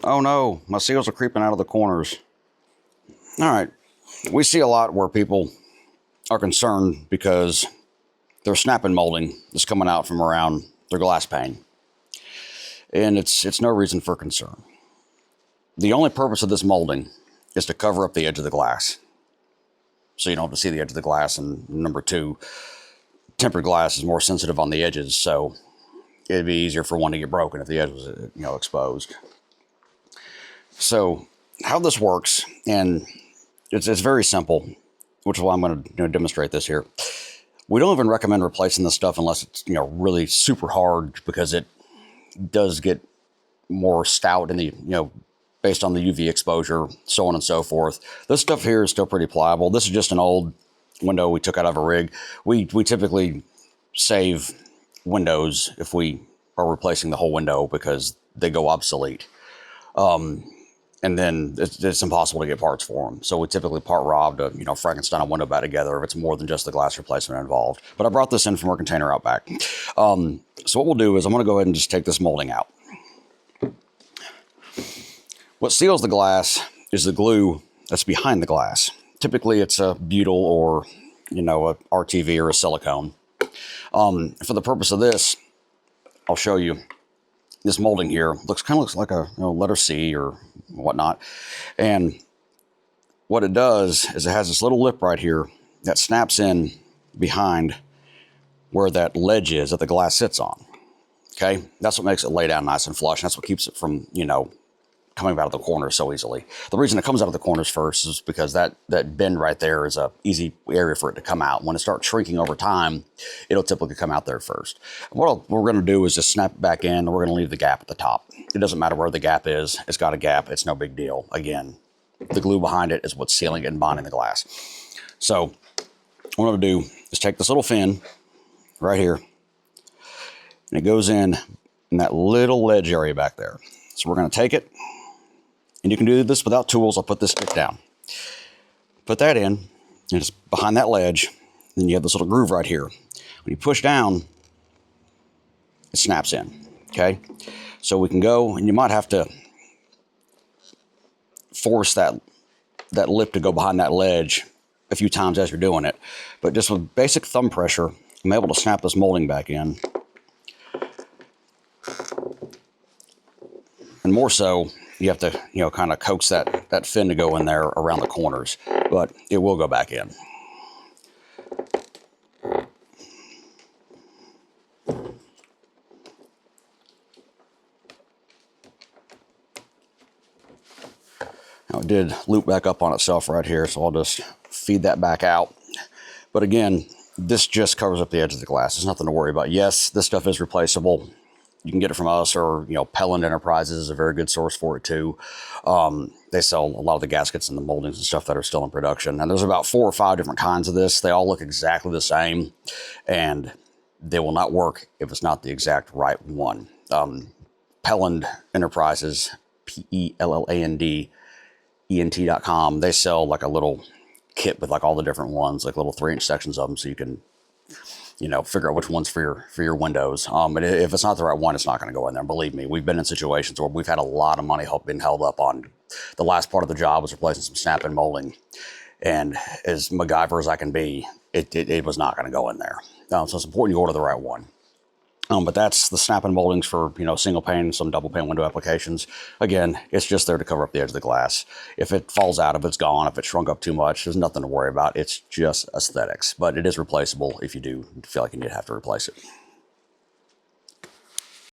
Oh no, my seals are creeping out of the corners. All right, we see a lot where people are concerned because there's snapping molding that's coming out from around their glass pane. And it's no reason for concern. The only purpose of this molding is to cover up the edge of the glass, so you don't have to see the edge of the glass. And number two, tempered glass is more sensitive on the edges, so it'd be easier for one to get broken if the edge was, exposed. So how this works, and it's very simple, which is why I'm going to demonstrate this here. We don't even recommend replacing this stuff unless it's really super hard, because it does get more stout in the based on the UV exposure, so on and so forth. This stuff here is still pretty pliable. This is just an old window we took out of a rig. We typically save windows if we are replacing the whole window because they go obsolete. And then it's impossible to get parts for them. So we typically part rob to, Frankenstein a window back together if it's more than just the glass replacement involved. But I brought this in from our container out back. So what we'll do is I'm going to go ahead and just take this molding out. What seals the glass is the glue that's behind the glass. Typically it's a butyl or, a RTV or a silicone. For the purpose of this, I'll show you. This molding here looks like a letter C or whatnot. And what it does is it has this little lip right here that snaps in behind where that ledge is that the glass sits on. Okay, that's what makes it lay down nice and flush. And that's what keeps it from, coming out of the corners so easily. The reason it comes out of the corners first is because that bend right there is a easy area for it to come out. When it starts shrinking over time, it'll typically come out there first. What we're going to do is just snap it back in, and we're going to leave the gap at the top. It doesn't matter where the gap is. It's got a gap. It's no big deal. Again, the glue behind it is what's sealing it and bonding the glass. So what I'm going to do is take this little fin right here, and it goes in that little ledge area back there. So we're going to take it. And you can do this without tools. I'll put this stick down. Put that in, and it's behind that ledge. Then you have this little groove right here. When you push down, it snaps in, okay? So we can go, and you might have to force that lip to go behind that ledge a few times as you're doing it. But just with basic thumb pressure, I'm able to snap this molding back in. And more so, you have to, kind of coax that fin to go in there around the corners, but it will go back in. Now it did loop back up on itself right here, so I'll just feed that back out. But again, this just covers up the edge of the glass. There's nothing to worry about. Yes, this stuff is replaceable. You can get it from us, or Pelland Enterprises is a very good source for it too. They sell a lot of the gaskets and the moldings and stuff that are still in production. And there's about 4 or 5 different kinds of this. They all look exactly the same, and they will not work if it's not the exact right one. Pelland Enterprises, PELLAND, ENT.com. They sell like a little kit with like all the different ones, like little 3-inch sections of them, so you can figure out which one's for your windows. But if it's not the right one, it's not going to go in there. Believe me, we've been in situations where we've had a lot of money being held up on. The last part of the job was replacing some snap-in molding, and as MacGyver as I can be, it was not going to go in there. So it's important you order the right one. But that's the snap-in moldings for, single pane, some double pane window applications. Again, it's just there to cover up the edge of the glass. If it falls out, if it's gone, if it shrunk up too much, there's nothing to worry about. It's just aesthetics, but it is replaceable if you do feel like you have to replace it.